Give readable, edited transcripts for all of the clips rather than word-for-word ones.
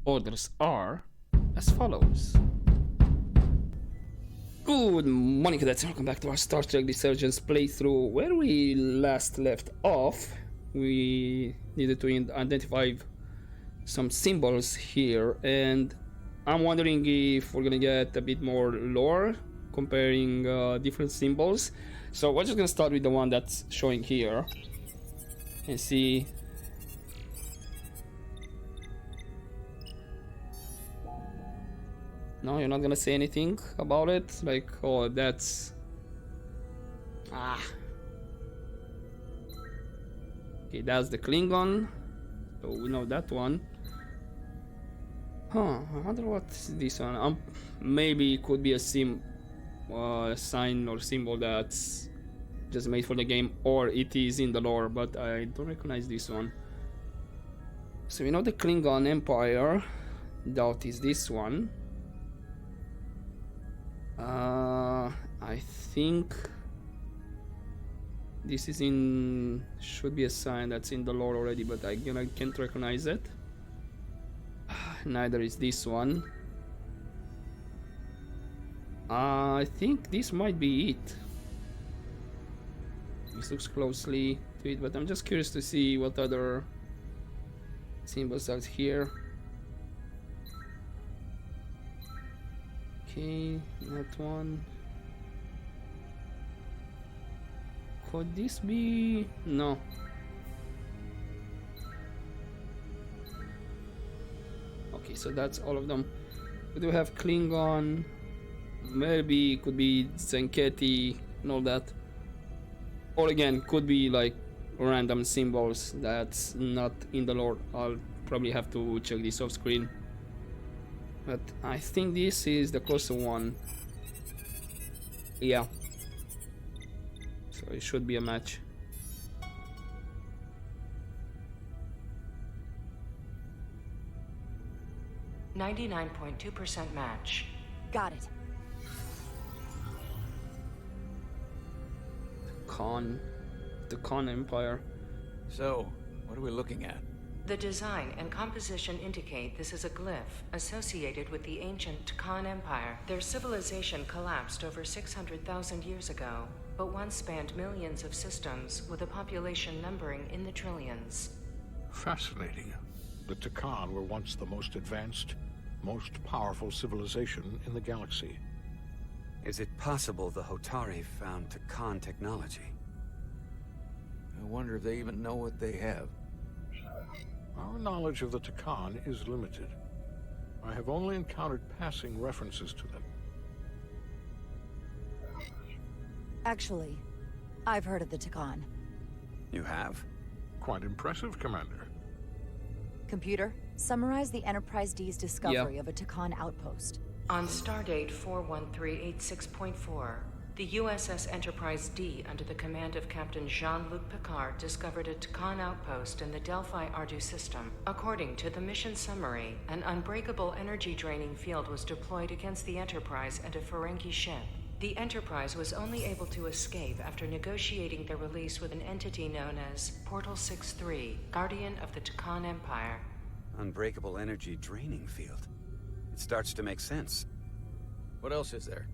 Orders are as follows. Good morning, cadets. Welcome back to our Star Trek Resurgence playthrough. Where we last left off, we needed to identify some symbols here, and I'm wondering if we're gonna get a bit more lore comparing different symbols. So we're just gonna start with the one that's showing here and see. No, you're not gonna say anything about it? Like, oh, that's... Okay, that's the Klingon. So we know that one. Huh, I wonder what's this one. Maybe it could be a sign or symbol that's just made for the game, or it is in the lore, but I don't recognize this one. So we know the Klingon Empire. Doubt is this one. I think this is should be a sign that's in the lore already, but I can't recognize it. Neither is this one. I think this might be it. This looks closely to it, but I'm just curious to see what other symbols are here. Okay, that one. Could this be... No. Okay, so that's all of them. We do have Klingon. Maybe it could be Zenketi and all that. Or again, could be like random symbols that's not in the lore. I'll probably have to check this off screen. But I think this is the closer one. Yeah. So it should be a match. .2% match. Got it. The Khan Empire. So, what are we looking at? The design and composition indicate this is a glyph associated with the ancient Khan Empire. Their civilization collapsed over 600,000 years ago, but once spanned millions of systems with a population numbering in the trillions. Fascinating. The Takan were once the most advanced, most powerful civilization in the galaxy. Is it possible the Hotari found Takan technology? I wonder if they even know what they have. Our knowledge of the Takan is limited. I have only encountered passing references to them. Actually, I've heard of the Takan. You have? Quite impressive, Commander. Computer, summarize the Enterprise D's discovery of a Takan outpost. On stardate 41386.4, the USS Enterprise D, under the command of Captain Jean-Luc Picard, discovered a Takan outpost in the Delphi Ardu system. According to the mission summary, an unbreakable energy-draining field was deployed against the Enterprise and a Ferengi ship. The Enterprise was only able to escape after negotiating their release with an entity known as Portal 6-3, Guardian of the Takan Empire. Unbreakable energy draining field. It starts to make sense. What else is there?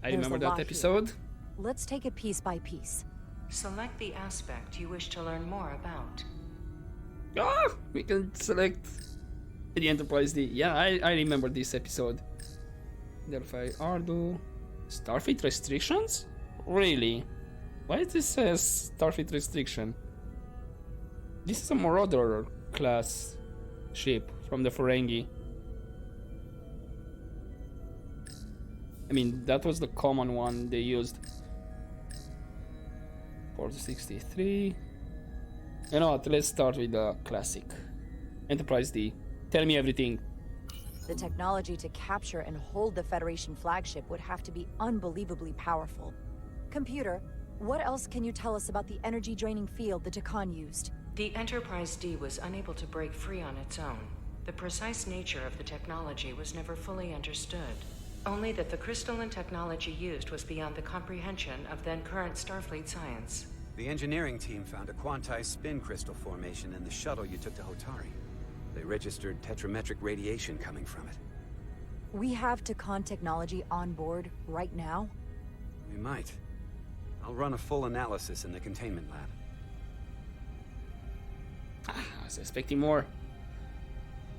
I There's remember a that lot episode. here. Let's take it piece by piece. Select the aspect you wish to learn more about. We can select the Enterprise D. Yeah, I remember this episode. Delphi Ardu. Starfleet restrictions? Really? Why does this says Starfleet restriction? This is a Marauder class ship from the Ferengi. I mean, that was the common one they used. Port 63. You know what, let's start with the classic. Enterprise D. Tell me everything. The technology to capture and hold the Federation flagship would have to be unbelievably powerful. Computer, what else can you tell us about the energy-draining field the Takan used? The Enterprise D was unable to break free on its own. The precise nature of the technology was never fully understood. Only that the crystalline technology used was beyond the comprehension of then-current Starfleet science. The engineering team found a quantized spin crystal formation in the shuttle you took to Hotari. They registered tetrametric radiation coming from it. We have Takan technology on board right now? We might. I'll run a full analysis in the containment lab. I was expecting more.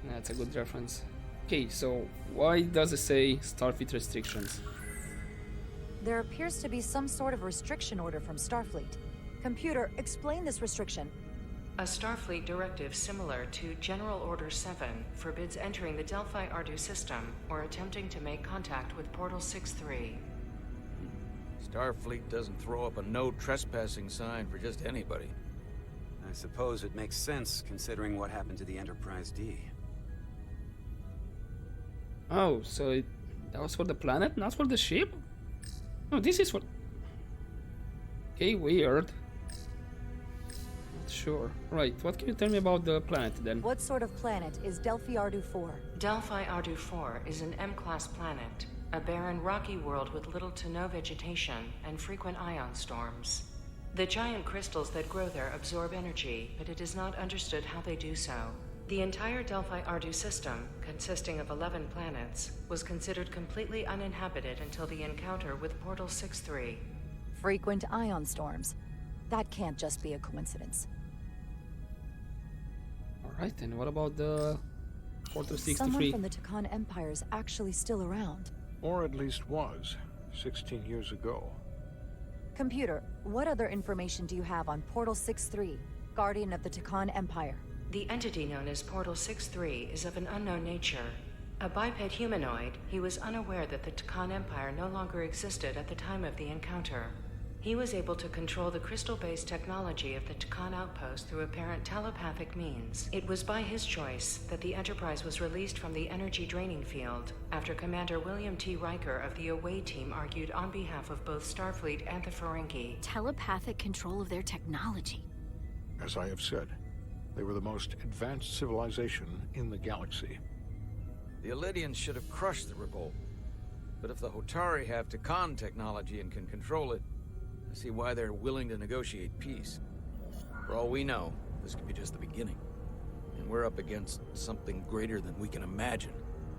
That's a good reference. Okay, so why does it say Starfleet restrictions? There appears to be some sort of restriction order from Starfleet. Computer, explain this restriction. A Starfleet directive similar to General Order 7 forbids entering the Delphi Ardu system or attempting to make contact with Portal 6-3. Starfleet doesn't throw up a no trespassing sign for just anybody. I suppose it makes sense considering what happened to the Enterprise D. Oh, so that was for the planet, not for the ship? No, this is for... Okay, weird. Not sure. Right, what can you tell me about the planet then? What sort of planet is Delphi Ardu 4? Delphi Ardu 4 is an M-class planet, a barren rocky world with little to no vegetation and frequent ion storms. The giant crystals that grow there absorb energy, but it is not understood how they do so. The entire Delphi Ardu system, consisting of 11 planets, was considered completely uninhabited until the encounter with Portal 6-3. Frequent ion storms. That can't just be a coincidence. Alright, and what about the Portal 63? Someone from the Takan Empire is actually still around. Or at least was, 16 years ago. Computer, what other information do you have on Portal 6-3, Guardian of the Takan Empire? The entity known as Portal 6-3 is of an unknown nature. A biped humanoid, he was unaware that the Takan Empire no longer existed at the time of the encounter. He was able to control the crystal-based technology of the Takan outpost through apparent telepathic means. It was by his choice that the Enterprise was released from the energy draining field after Commander William T. Riker of the Away team argued on behalf of both Starfleet and the Ferengi. Telepathic control of their technology. As I have said, they were the most advanced civilization in the galaxy. The Elydians should have crushed the revolt. But if the Hotari have Takan technology and can control it, I see why they're willing to negotiate peace. For all we know, this could be just the beginning. And we're up against something greater than we can imagine.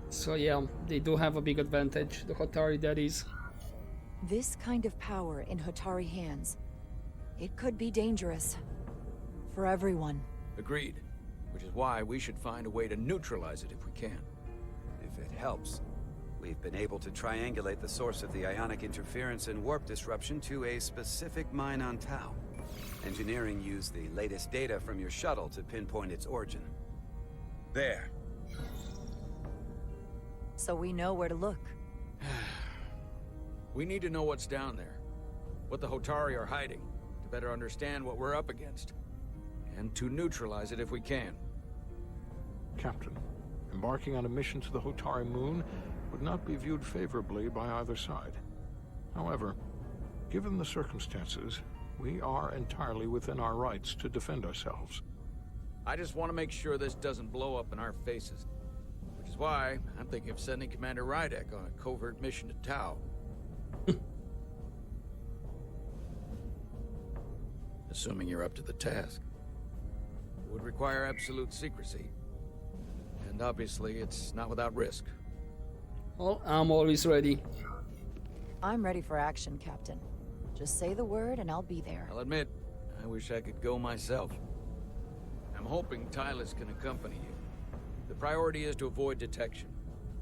So yeah, they do have a big advantage, the Hotari that is. This kind of power in Hotari hands, it could be dangerous. For everyone. Agreed. Which is why we should find a way to neutralize it if we can. If it helps. We've been able to triangulate the source of the ionic interference and warp disruption to a specific mine on Tau. Engineering used the latest data from your shuttle to pinpoint its origin. There. So we know where to look. We need to know what's down there. What the Hotari are hiding, to better understand what we're up against. And to neutralize it if we can. Captain, embarking on a mission to the Hotari moon would not be viewed favorably by either side. However, given the circumstances, we are entirely within our rights to defend ourselves. I just want to make sure this doesn't blow up in our faces. Which is why I'm thinking of sending Commander Rydek on a covert mission to Tau. Assuming you're up to the task. It would require absolute secrecy. And obviously, it's not without risk. Well, I'm always ready. I'm ready for action, Captain. Just say the word and I'll be there. I'll admit, I wish I could go myself. I'm hoping Tylus can accompany you. The priority is to avoid detection.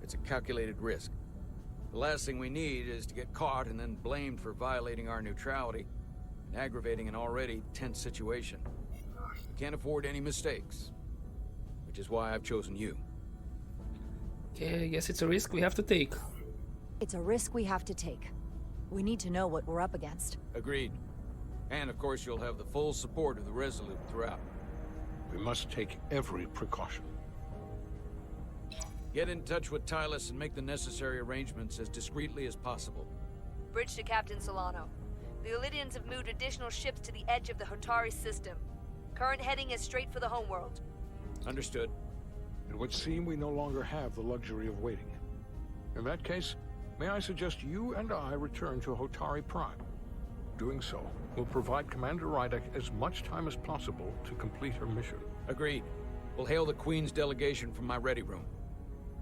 It's a calculated risk. The last thing we need is to get caught and then blamed for violating our neutrality and aggravating an already tense situation. We can't afford any mistakes, which is why I've chosen you. Okay, I guess it's a risk we have to take. It's a risk we have to take. We need to know what we're up against. Agreed. And of course you'll have the full support of the Resolute throughout. We must take every precaution. Get in touch with Tylus and make the necessary arrangements as discreetly as possible. Bridge to Captain Solano. The Elydians have moved additional ships to the edge of the Hotari system. Current heading is straight for the homeworld. Understood. It would seem we no longer have the luxury of waiting. In that case, may I suggest you and I return to Hotari Prime. Doing so will provide Commander Rydek as much time as possible to complete her mission. Agreed. We'll hail the Queen's delegation from my ready room.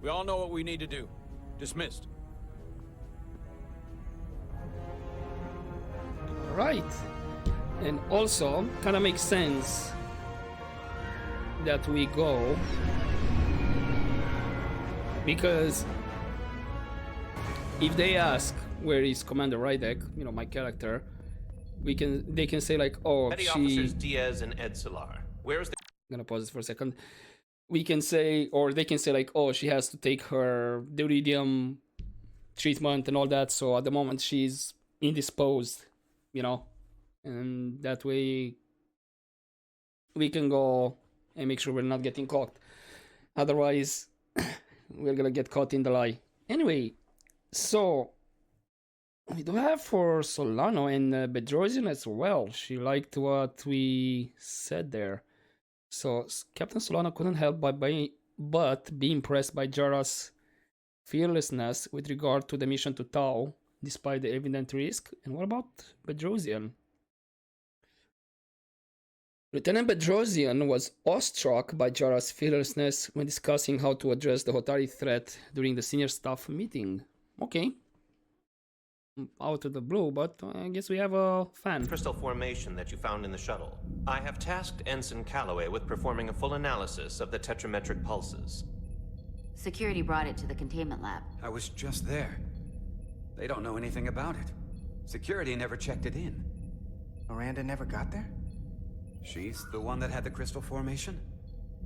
We all know what we need to do. Dismissed. Right. And also, kind of makes sense that we go, because if they ask where is Commander Rydek, you know, my character, they can say like, oh, Petty Officers Diaz and Ed Solar. Where is the... I'm gonna pause it for a second. We can say, or they can say like, oh, she has to take her deuterium treatment and all that, so at the moment she's indisposed, you know, and that way we can go and make sure we're not getting caught. Otherwise, we're gonna get caught in the lie. Anyway, so we do have for Solano and Bedrosian as well. She liked what we said there. So Captain Solano couldn't help but be impressed by Jara's fearlessness with regard to the mission to Tau, despite the evident risk. And what about Bedrosian? Lieutenant Bedrosian was awestruck by Jara's fearlessness when discussing how to address the Hotari threat during the senior staff meeting. Okay. Out of the blue, but I guess we have a fan. crystal formation that you found in the shuttle? I have tasked Ensign Calloway with performing a full analysis of the tetrametric pulses. Security brought it to the containment lab. I was just there. They don't know anything about it. Security never checked it in. Miranda never got there? She's the one that had the crystal formation?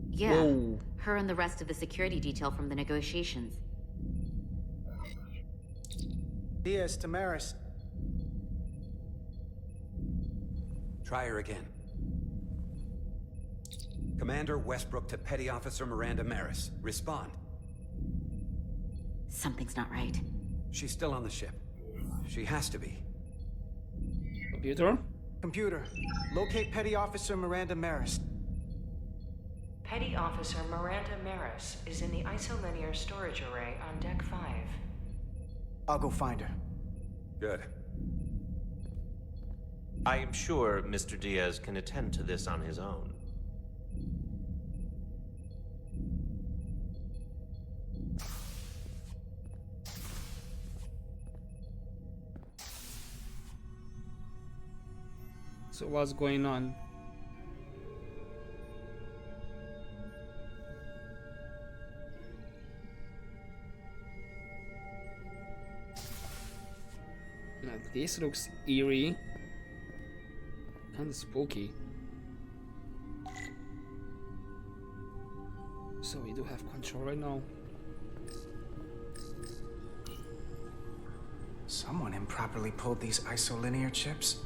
Yeah, Whoa. her and the rest of the security detail from the negotiations. Diaz, Tamaris. Try her again. Commander Westbrook to Petty Officer Miranda Maris. Respond. Something's not right. She's still on the ship. She has to be. Computer? Computer, locate Petty Officer Miranda Maris. Petty Officer Miranda Maris is in the isolinear storage array on Deck 5. I'll go find her. Good. I am sure Mr. Diaz can attend to this on his own. So what's going on? Now, this looks eerie. Kinda spooky. So we do have control right now. Someone improperly pulled these isolinear chips.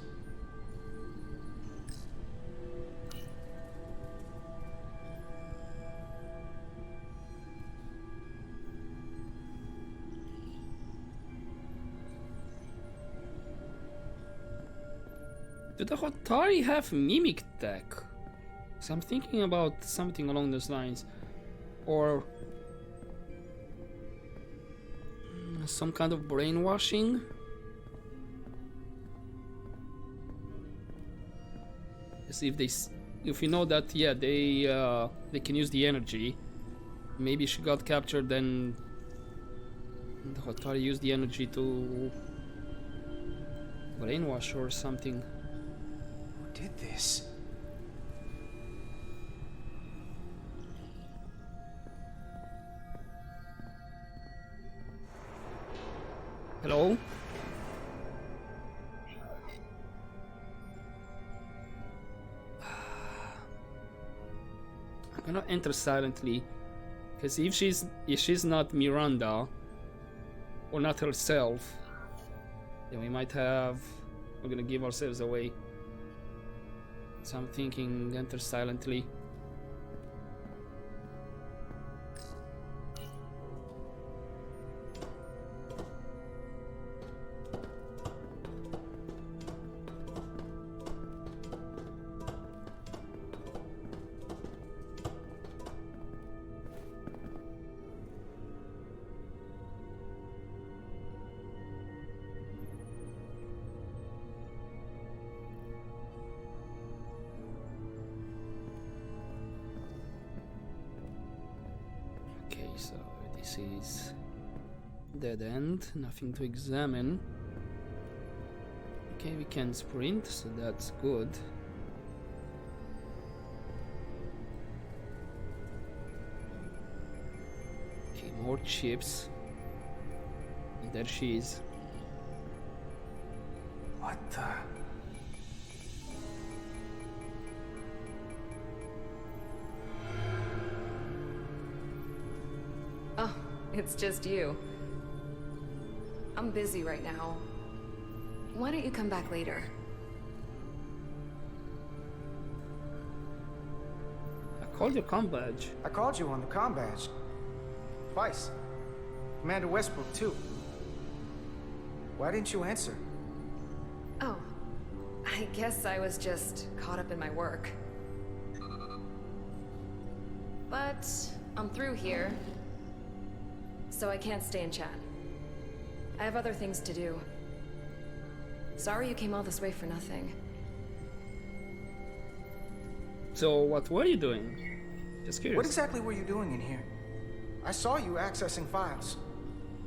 Do the Hotari have mimic tech? So I'm thinking about something along those lines. Or some kind of brainwashing? See if you know that, yeah, they can use the energy. Maybe she got captured, then the Hotari used the energy to brainwash her or something. Who did this? Hello? I'm gonna enter silently, because if she's not Miranda or not herself, then we're gonna give ourselves away. So I'm thinking enter silently. so this is dead end, nothing to examine. Okay, we can sprint, so that's good. Okay, more chips. And there she is. What the? Oh, it's just you. I'm busy right now. Why don't you come back later? I called your comm badge. I called you on the comm badge. Twice. Commander Westbrook, too. Why didn't you answer? Oh, I guess I was just caught up in my work. But I'm through here, so I can't stay and chat. I have other things to do. Sorry you came all this way for nothing. So what were you doing? Just curious. What exactly were you doing in here? I saw you accessing files.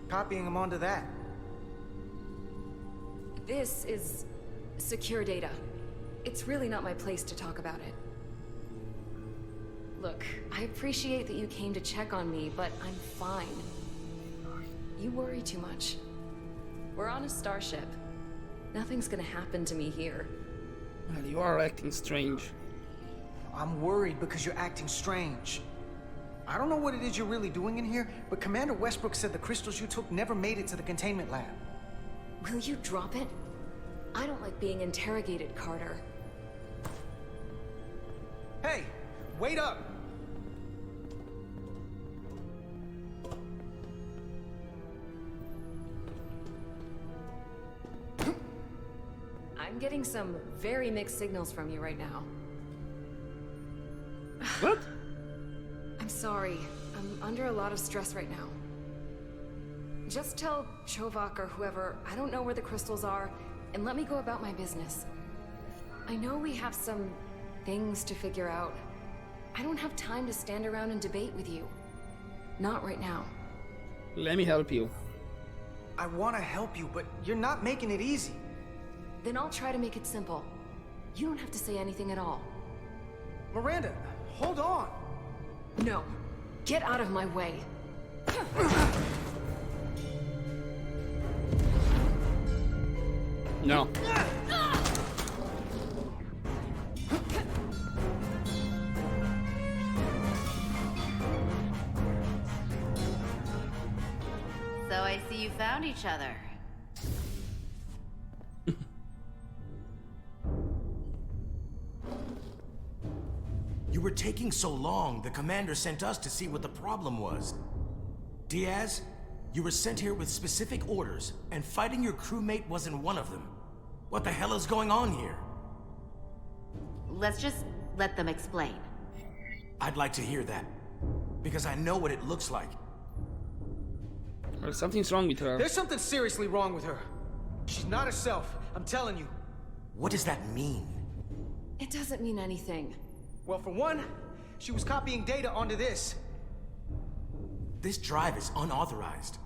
Copying them onto that. This is secure data. It's really not my place to talk about it. Look, I appreciate that you came to check on me, but I'm fine. You worry too much. We're on a starship. Nothing's gonna happen to me here. Well, you are acting strange. I'm worried because you're acting strange. I don't know what it is you're really doing in here, but Commander Westbrook said the crystals you took never made it to the containment lab. Will you drop it? I don't like being interrogated, Carter. Hey, wait up! I'm getting some very mixed signals from you right now. What? I'm sorry. I'm under a lot of stress right now. Just tell Chovak or whoever I don't know where the crystals are, and let me go about my business. I know we have some things to figure out. I don't have time to stand around and debate with you. Not right now. Let me help you. I want to help you, but you're not making it easy. Then I'll try to make it simple. You don't have to say anything at all. Miranda, hold on! No. Get out of my way. No. So I see you found each other. You were taking so long, the commander sent us to see what the problem was. Diaz, you were sent here with specific orders, and fighting your crewmate wasn't one of them. What the hell is going on here? Let's just let them explain. I'd like to hear that, because I know what it looks like. Well, something's wrong with her. There's something seriously wrong with her. She's not herself, I'm telling you. What does that mean? It doesn't mean anything. Well, for one, she was copying data onto this. This drive is unauthorized.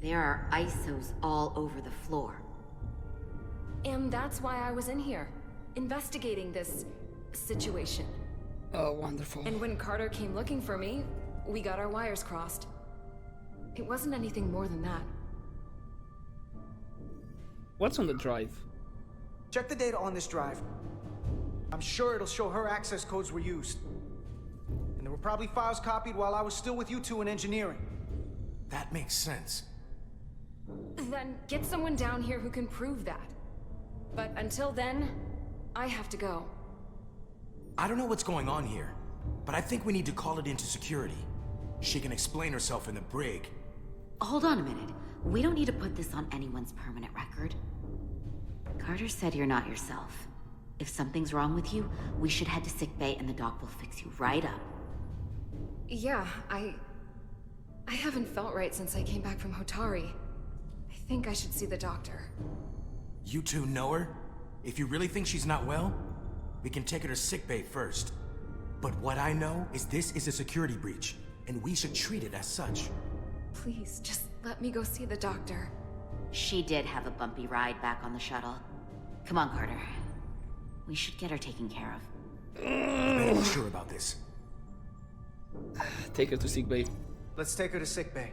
There are ISOs all over the floor. And that's why I was in here, investigating this situation. Oh, wonderful. And when Carter came looking for me, we got our wires crossed. It wasn't anything more than that. What's on the drive? Check the data on this drive. I'm sure it'll show her access codes were used. And there were probably files copied while I was still with you two in engineering. That makes sense. Then get someone down here who can prove that. But until then, I have to go. I don't know what's going on here, but I think we need to call it into security. She can explain herself in the brig. Hold on a minute. We don't need to put this on anyone's permanent record. Carter said you're not yourself. If something's wrong with you, we should head to sickbay and the doc will fix you right up. Yeah, I haven't felt right since I came back from Hotari. I think I should see the doctor. You two know her? If you really think she's not well, we can take her to sickbay first. But what I know is this is a security breach. and we should treat it as such. Please, just let me go see the doctor. She did have a bumpy ride back on the shuttle. Come on, Carter. We should get her taken care of. I better be sure about this. Take her to sickbay. Let's take her to sickbay.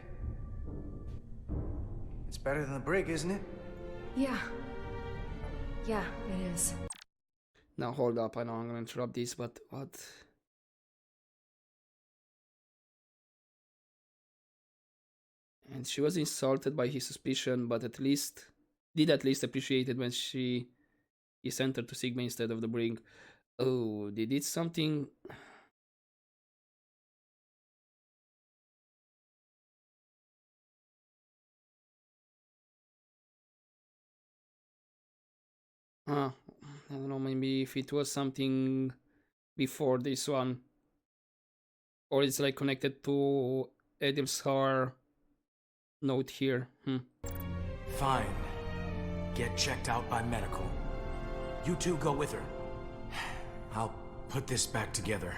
It's better than the brig, isn't it? Yeah. Yeah, it is. Now hold up, I know I'm gonna interrupt this, but what? And she was insulted by his suspicion, but at least appreciate it when he sent her to Sigma instead of the brig. Oh, they did something. I don't know, maybe if it was something before this one, or it's like connected to Edil's Thur note here. Fine. Get checked out by medical. You two go with her. I'll put this back together.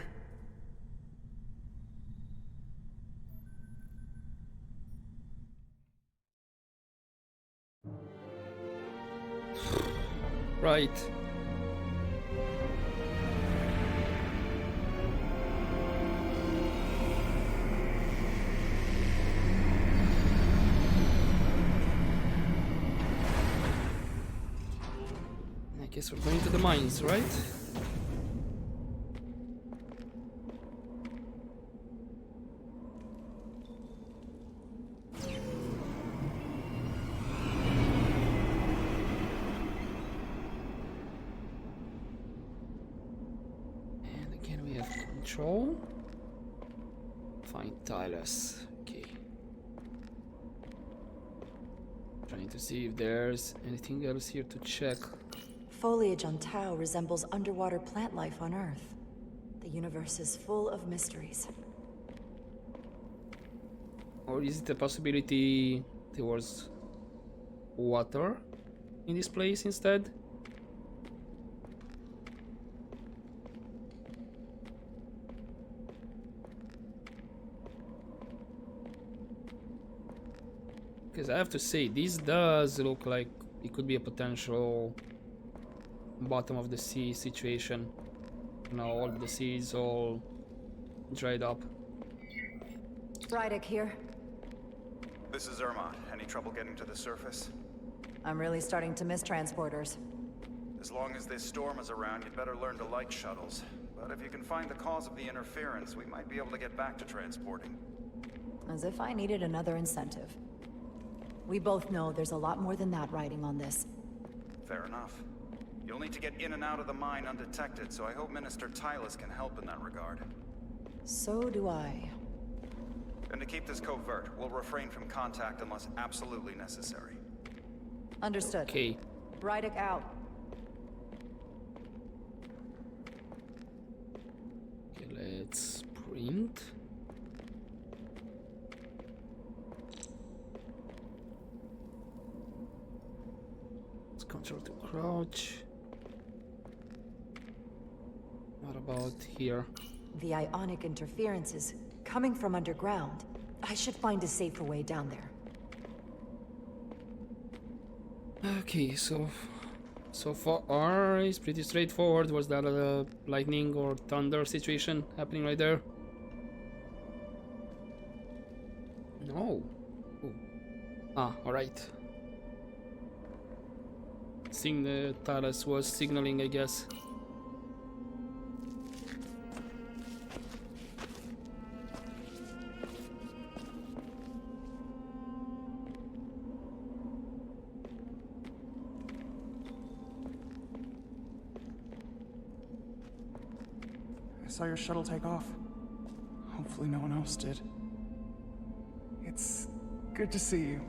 Right. I guess we're going to the mines, right? And again we have control. Find Tylus. Okay. Trying to see if there's anything else here to check. Foliage on Tau resembles underwater plant life on Earth. The universe is full of mysteries. Or is it a possibility there was water in this place instead? Because I have to say, this does look like it could be a potential bottom of the sea situation. Now all the sea is all dried up. Rydick here. This is Irma. Any trouble getting to the surface? I'm really starting to miss transporters. As long as this storm is around, you'd better learn to like shuttles. But if you can find the cause of the interference, we might be able to get back to transporting. As if I needed another incentive. We both know there's a lot more than that riding on this. Fair enough. You'll need to get in and out of the mine undetected, so I hope Minister Tylus can help in that regard. So do I. And to keep this covert, we'll refrain from contact unless absolutely necessary. Understood. Okay. Rydick out. Okay, let's print. Let's control to crouch. What about here? The ionic interference is coming from underground. I should find a safer way down there. Okay, so far it's pretty straightforward. Was that a lightning or thunder situation happening right there? No. Ooh. Ah, alright. Seeing the Tylus was signaling, I guess. I saw your shuttle take off. Hopefully no one else did. It's good to see you.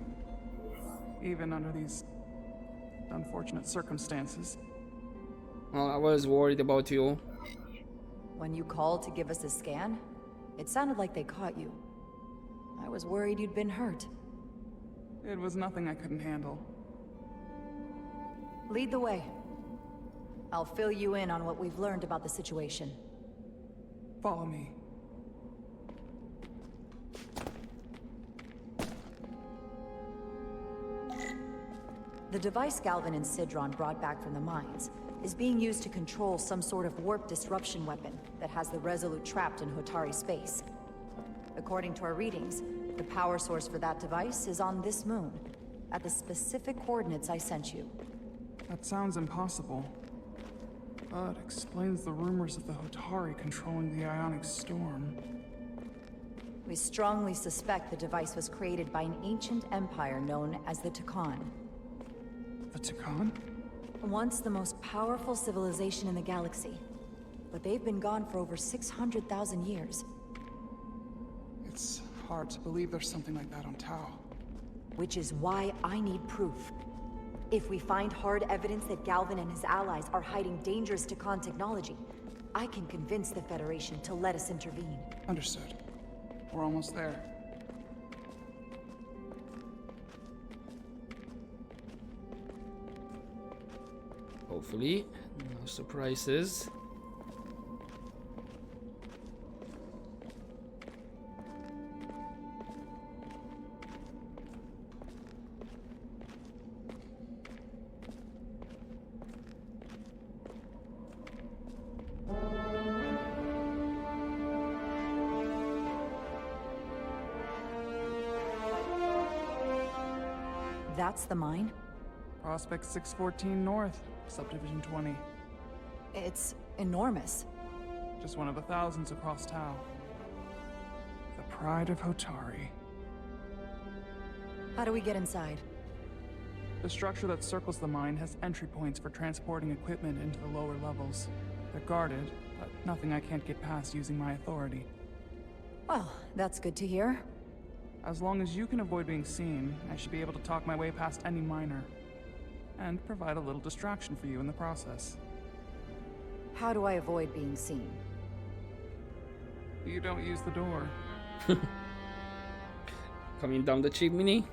Even under these unfortunate circumstances. Well, I was worried about you. When you called to give us a scan, it sounded like they caught you. I was worried you'd been hurt. It was nothing I couldn't handle. Lead the way. I'll fill you in on what we've learned about the situation. Follow me. The device Galvin and Sidron brought back from the mines is being used to control some sort of warp disruption weapon that has the Resolute trapped in Hotari space. According to our readings, the power source for that device is on this moon, at the specific coordinates I sent you. That sounds impossible. But explains the rumors of the Hotari controlling the ionic storm. We strongly suspect the device was created by an ancient empire known as the Takan. The Takan? Once the most powerful civilization in the galaxy. But they've been gone for over 600,000 years. It's hard to believe there's something like that on Tau. Which is why I need proof. If we find hard evidence that Galvin and his allies are hiding dangerous Takan technology, I can convince the Federation to let us intervene. Understood. We're almost there. Hopefully, no surprises. That's the mine? Prospect 614 North, Subdivision 20. It's enormous. Just one of the thousands across Tau. The pride of Hotari. How do we get inside? The structure that circles the mine has entry points for transporting equipment into the lower levels. They're guarded, but nothing I can't get past using my authority. Well, that's good to hear. As long as you can avoid being seen, I should be able to talk my way past any miner. And provide a little distraction for you in the process. How do I avoid being seen? You don't use the door. Coming down the chimney.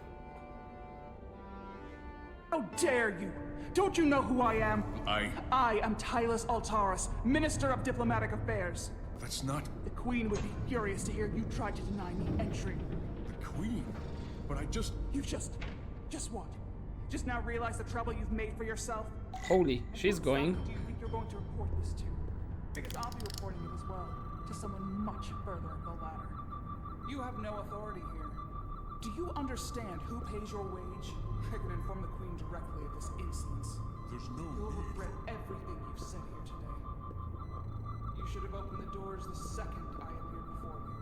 How dare you! Don't you know who I am? I am Tylus Altaris, Minister of Diplomatic Affairs. That's not... The Queen would be furious to hear you tried to deny me entry. the Queen. But I just... You just what? Just now realize the trouble you've made for yourself? Holy, she's going. Who do you think you're going to report this to? Because I'll be reporting it as well, to someone much further up the ladder. You have no authority here. Do you understand who pays your wage? I can inform the Queen directly of this insolence. There's no You'll need. regret everything you've said here today. You should have opened the doors the second I appeared before you.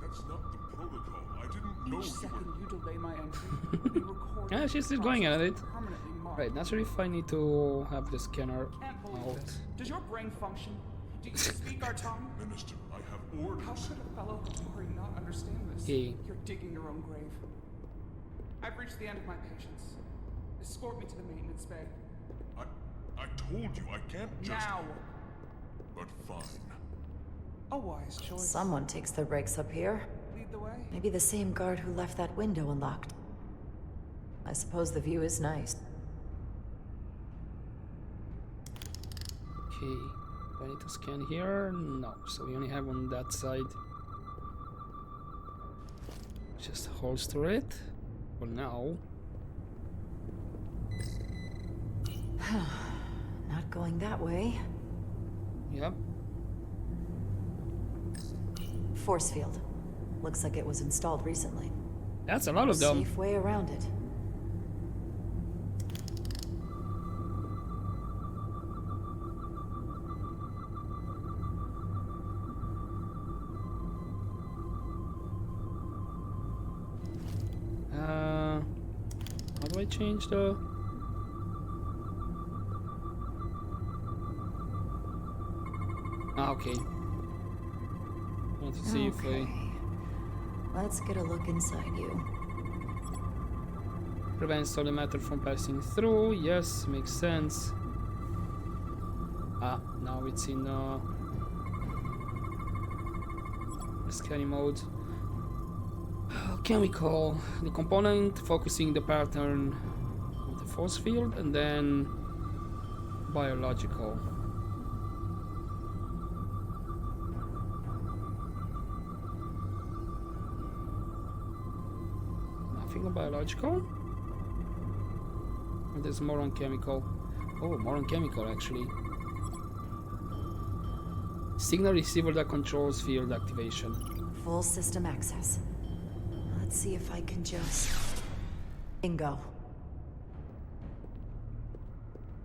That's not the protocol. I didn't know Each second you delay my entry, we record. Yeah, she's still going at it. Permanently marked. Right, not sure if I need to have the scanner Can't believe out. this. Does your brain function? Do you speak our tongue? Minister, I have orders. How could a fellow Hotari not understand this? Hey. You're digging your own grave. I've reached the end of my patience. Escort me to the maintenance bay. I told you I can't just... Now! But fine. A wise choice. Someone takes their breaks up here. Lead the way. Maybe the same guard who left that window unlocked. I suppose the view is nice. Okay, do I need to scan here? No, so we only have on that side. Just holster it. Well, now. Not going that way. Yep. Force field. Looks like it was installed recently. That's a lot of them. Safe way around it. How do I change the... Okay. Want to see if I... Let's get a look inside you. Prevents all the matter from passing through. Yes, makes sense. Ah, now it's in scanning mode. Chemical. The component focusing the pattern of the force field, and then biological. Nothing biological. there's more on chemical. Oh, more on chemical actually. Signal receiver that controls field activation. Full system access. Let's see if I can just... Bingo.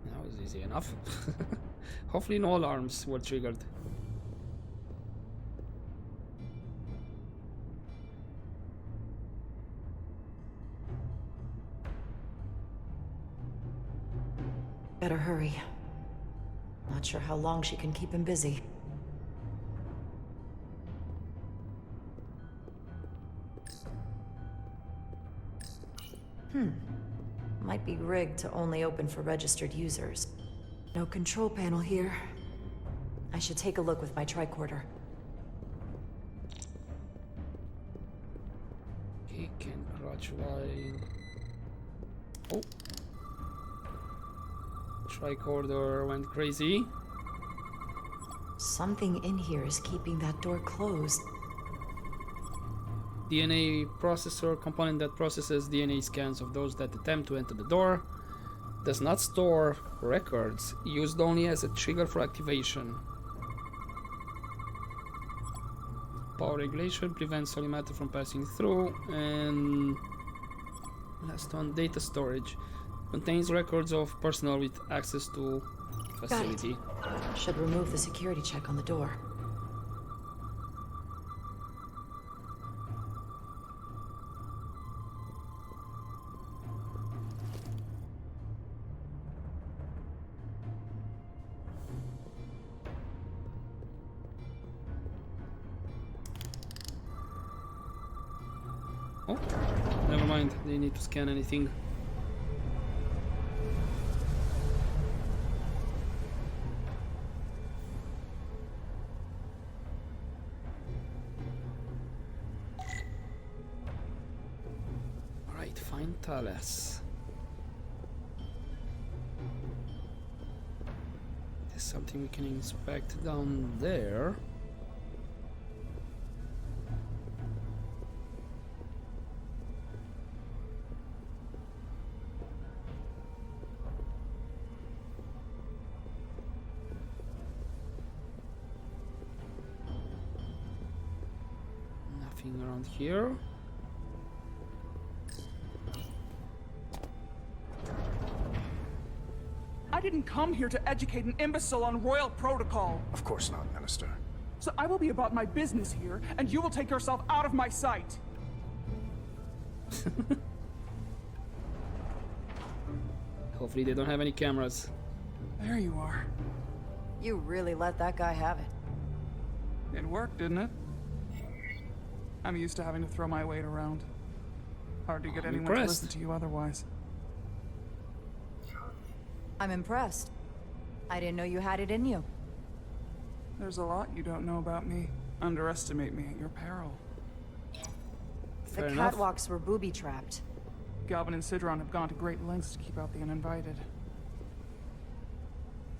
That was easy enough. Hopefully no alarms were triggered. Better hurry. Not sure how long she can keep him busy. Might be rigged to only open for registered users. No control panel here. I should take a look with my tricorder. He can crouch while... Oh. Tricorder went crazy. Something in here is keeping that door closed. DNA processor component that processes DNA scans of those that attempt to enter the door. Does not store records, used only as a trigger for activation. Power regulation prevents solid matter from passing through. And last one, data storage. Contains records of personnel with access to facility. Should remove the security check on the door. Oh, never mind. They need to scan anything. Alright, find Thales. There's something we can inspect down there. Around here. I didn't come here to educate an imbecile on royal protocol. Of course not, Minister. So I will be about my business here, and you will take yourself out of my sight. Hopefully they don't have any cameras. There you are. You really let that guy have it. It worked, didn't it? I'm used to having to throw my weight around. Hard to get anyone to listen to you otherwise. I'm impressed. I didn't know you had it in you. There's a lot you don't know about me. Underestimate me at your peril. The catwalks were booby-trapped. Galvin and Sidron have gone to great lengths to keep out the uninvited.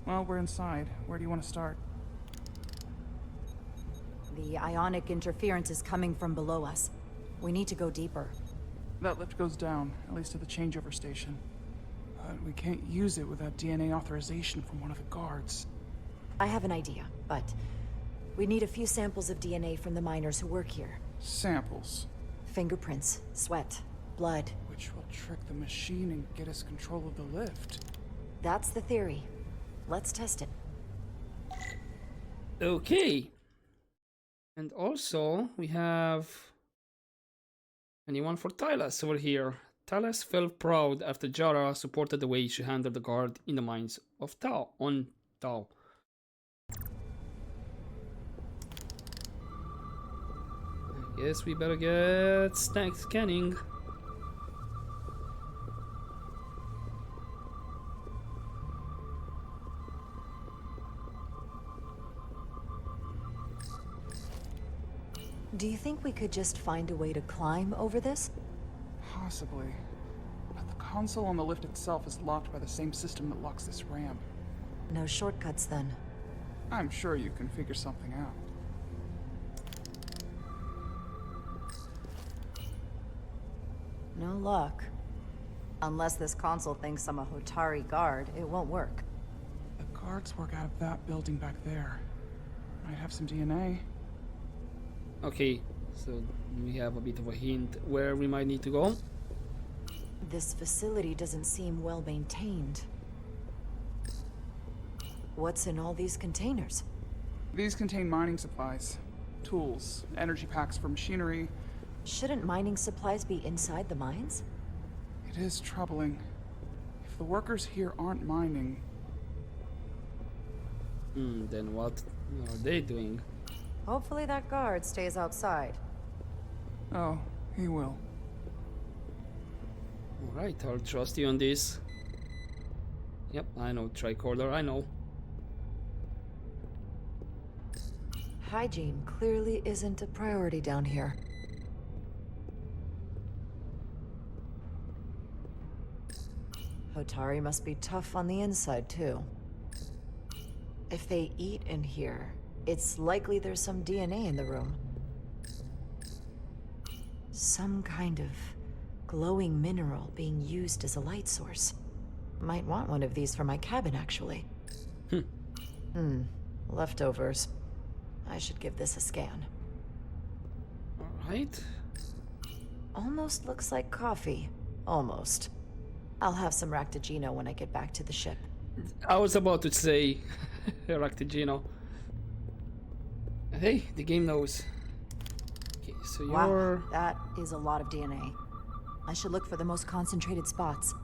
Well, we're inside. Where do you want to start? The ionic interference is coming from below us. We need to go deeper. That lift goes down, at least to the changeover station. But we can't use it without DNA authorization from one of the guards. I have an idea, but we need a few samples of DNA from the miners who work here. Samples? Fingerprints, sweat, blood. Which will trick the machine and get us control of the lift. That's the theory. Let's test it. Okay. And also, we have anyone for Thales over here. Thales felt proud after Jara supported the way she handled the guard in the mines of Tau, on Tau. I guess we better get scanning. Do you think we could just find a way to climb over this? Possibly. But the console on the lift itself is locked by the same system that locks this ramp. No shortcuts then. I'm sure you can figure something out. No luck. Unless this console thinks I'm a Hotari guard, it won't work. The guards work out of that building back there. Might have some DNA. Okay, so we have a bit of a hint where we might need to go. This facility doesn't seem well maintained. What's in all these containers? These contain mining supplies, tools, energy packs for machinery. Shouldn't mining supplies be inside the mines? It is troubling. If the workers here aren't mining... Then what are they doing? Hopefully that guard stays outside. Oh, he will. Alright, I'll trust you on this. Yep, I know, tricorder, I know. Hygiene clearly isn't a priority down here. Hotari must be tough on the inside, too. If they eat in here, it's likely there's some DNA in the room. Some kind of glowing mineral being used as a light source. Might want one of these for my cabin, actually. Leftovers. I should give this a scan. Alright. Almost looks like coffee. Almost. I'll have some Ractigino when I get back to the ship. I was about to say Ractigino. Hey, the game knows. Okay, so you're... Wow, that is a lot of DNA. I should look for the most concentrated spots.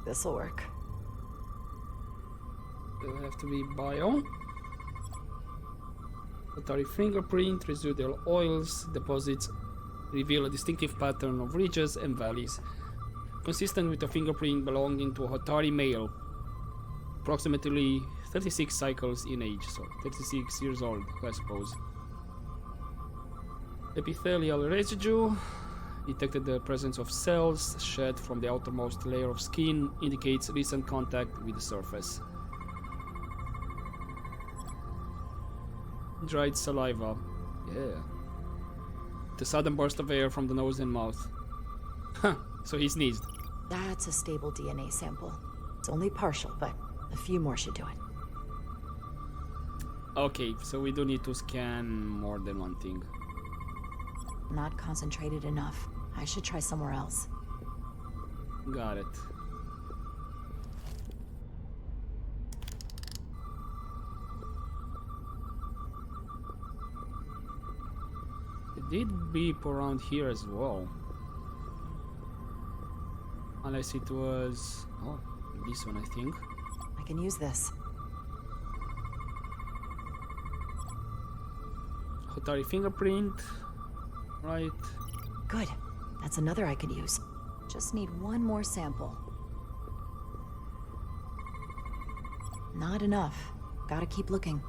This'll work. It'll have to be bio. Hotari fingerprint, residual oils, deposits reveal a distinctive pattern of ridges and valleys, consistent with a fingerprint belonging to a Hotari male, approximately 36 cycles in age, so 36 years old, I suppose. Epithelial residue detected the presence of cells shed from the outermost layer of skin, indicates recent contact with the surface. Dried saliva. Yeah. The sudden burst of air from the nose and mouth. Huh, so he sneezed. That's a stable DNA sample. It's only partial, but a few more should do it. Okay, so we do need to scan more than one thing. Not concentrated enough. I should try somewhere else. Got it. It did beep around here as well. Unless it was... oh, this one I think. I can use this. Hotari fingerprint. Right. Good. That's another I could use. Just need one more sample. Not enough. Gotta keep looking.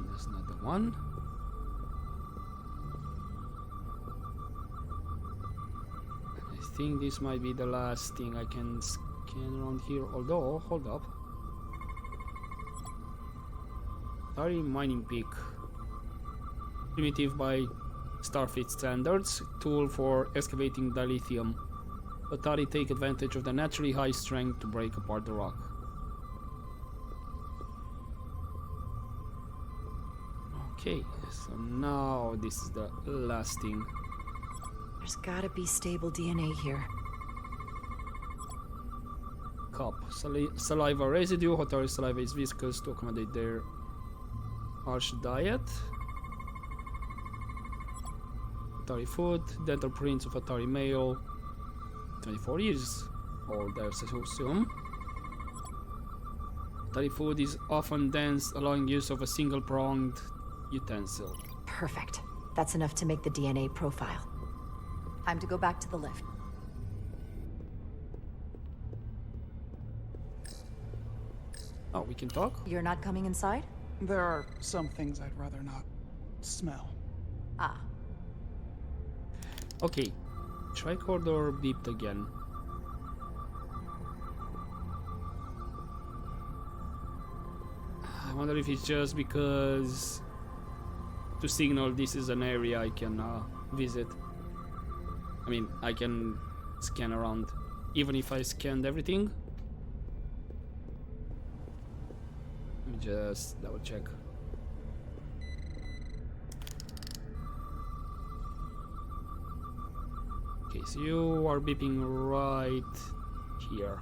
That's not the one. I think this might be the last thing I can scan around here. Although, hold up. Hotari mining peak. Primitive by Starfleet standards, tool for excavating dilithium. Hotari take advantage of the naturally high strength to break apart the rock. Okay, so now this is the last thing. There's gotta be stable DNA here. Cup. Saliva residue. Hotari saliva is viscous to accommodate their harsh diet. Hotari food. Dental prints of Hotari male. 24 years old, I assume. Hotari food is often dense, allowing use of a single-pronged utensil. Perfect. That's enough to make the DNA profile. Time to go back to the lift. Oh, we can talk? You're not coming inside? There are some things I'd rather not smell. Ah. Okay. Tricorder beeped again. I wonder if it's just because to signal this is an area I can visit. I mean, I can scan around, even if I scanned everything. Let me just double check. Okay, so you are beeping right here.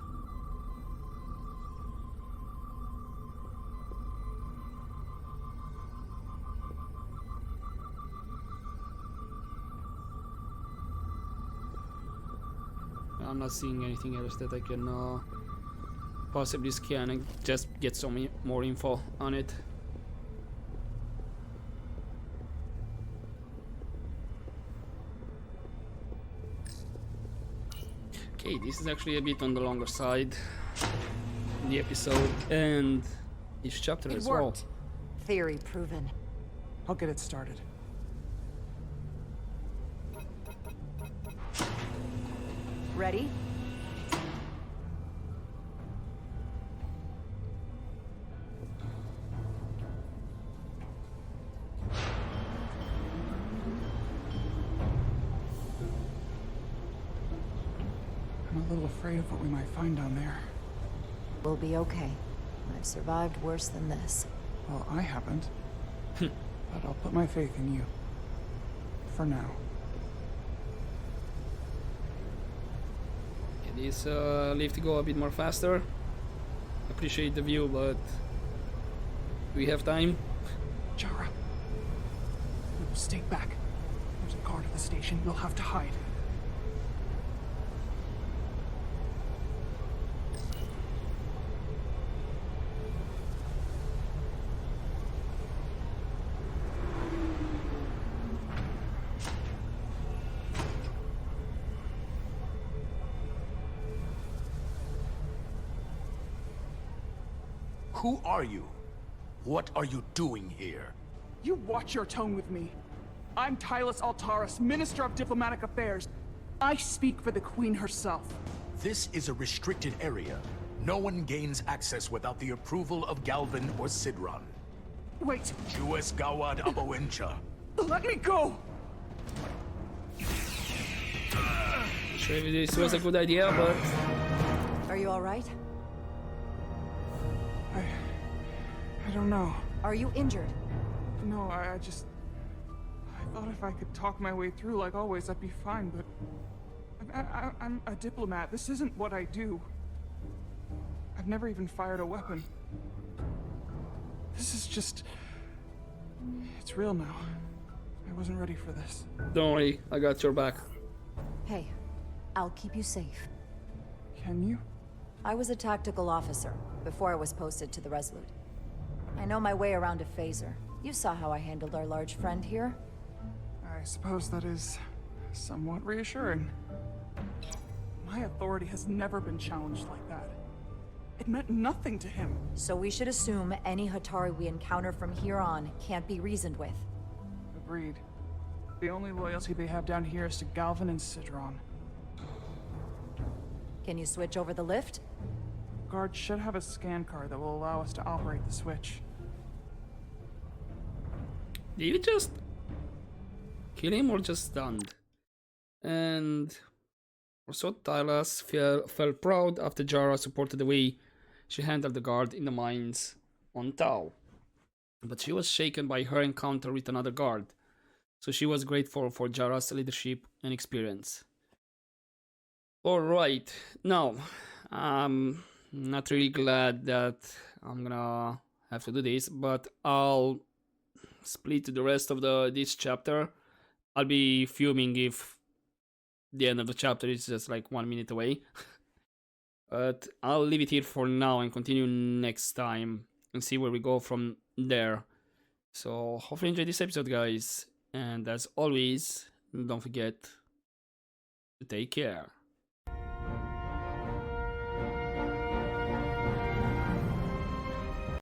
I'm not seeing anything else that I can possibly scan and just get some more info on it. Okay, this is actually a bit on the longer side, the episode and each chapter as well. Theory proven. I'll get it started. Ready? I'm a little afraid of what we might find down there. We'll be okay. I've survived worse than this. Well, I haven't. But I'll put my faith in you. For now. This lift go a bit more faster. Appreciate the view, but do we have time? Jara. Stay back. There's a guard at the station. You'll have to hide. Who are you? What are you doing here? You watch your tone with me. I'm Tylus Altaris, Minister of Diplomatic Affairs. I speak for the Queen herself. This is a restricted area. No one gains access without the approval of Galvin or Sidron. Wait. Jues Gawad Abawincha. Let me go! Sure, this was a good idea, but... Are you alright? I don't know. Are you injured? No, I thought if I could talk my way through like always, I'd be fine, but... I'm a diplomat. This isn't what I do. I've never even fired a weapon. This is just... It's real now. I wasn't ready for this. Don't worry, I got your back. Hey, I'll keep you safe. Can you? I was a tactical officer before I was posted to the Resolute. I know my way around a phaser. You saw how I handled our large friend here. I suppose that is somewhat reassuring. My authority has never been challenged like that. It meant nothing to him. So we should assume any Hatari we encounter from here on can't be reasoned with. Agreed. The only loyalty they have down here is to Galvin and Sidron. Can you switch over the lift? Guard should have a scan card that will allow us to operate the switch. Did you just kill him or just stunned? And also Tylus felt proud after Jara supported the way she handled the guard in the mines on Tau. But she was shaken by her encounter with another guard, so she was grateful for Jara's leadership and experience. Alright, now, I'm not really glad that I'm gonna have to do this, but I'll split the rest of this chapter. I'll be fuming if the end of the chapter is just like 1 minute away. But I'll leave it here for now and continue next time and see where we go from there. So hopefully you enjoyed this episode, guys, and as always, don't forget to take care.